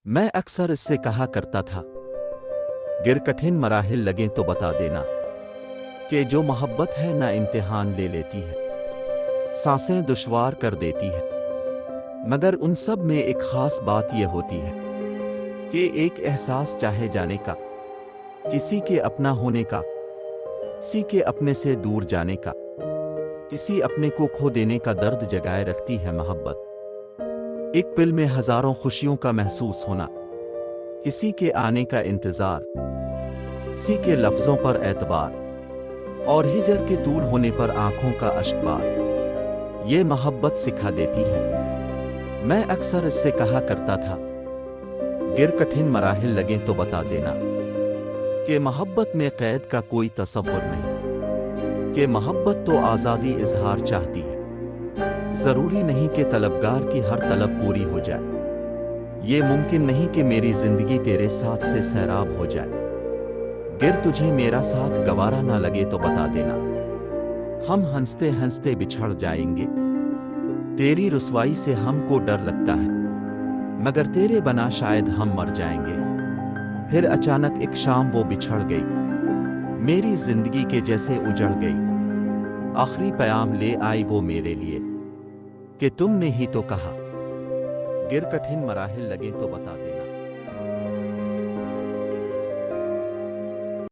میں اکثر اس سے کہا کرتا تھا، گر کٹھن مراحل لگیں تو بتا دینا کہ جو محبت ہے نہ امتحان لے لیتی ہے، سانسیں دشوار کر دیتی ہے، مگر ان سب میں ایک خاص بات یہ ہوتی ہے کہ ایک احساس چاہے جانے کا، کسی کے اپنا ہونے کا، کسی کے اپنے سے دور جانے کا، کسی اپنے کو کھو دینے کا درد جگائے رکھتی ہے محبت۔ ایک پل میں ہزاروں خوشیوں کا محسوس ہونا، کسی کے آنے کا انتظار، کسی کے لفظوں پر اعتبار، اور ہجر کے طول ہونے پر آنکھوں کا اشکبار، یہ محبت سکھا دیتی ہے۔ میں اکثر اس سے کہا کرتا تھا، گر کٹھن مراحل لگیں تو بتا دینا کہ محبت میں قید کا کوئی تصور نہیں، کہ محبت تو آزادی اظہار چاہتی ہے، ضروری نہیں کہ طلبگار کی ہر طلب پوری ہو جائے، یہ ممکن نہیں کہ میری زندگی تیرے ساتھ سے سیراب ہو جائے۔ گر تجھے میرا ساتھ گوارا نہ لگے تو بتا دینا، ہم ہنستے ہنستے بچھڑ جائیں گے، تیری رسوائی سے ہم کو ڈر لگتا ہے، مگر تیرے بنا شاید ہم مر جائیں گے۔ پھر اچانک ایک شام وہ بچھڑ گئی، میری زندگی کے جیسے اجڑ گئی، آخری پیام لے آئی وہ میرے لیے کہ تم نے ہی تو کہا، گر کٹھن مراحل لگیں تو بتا دینا۔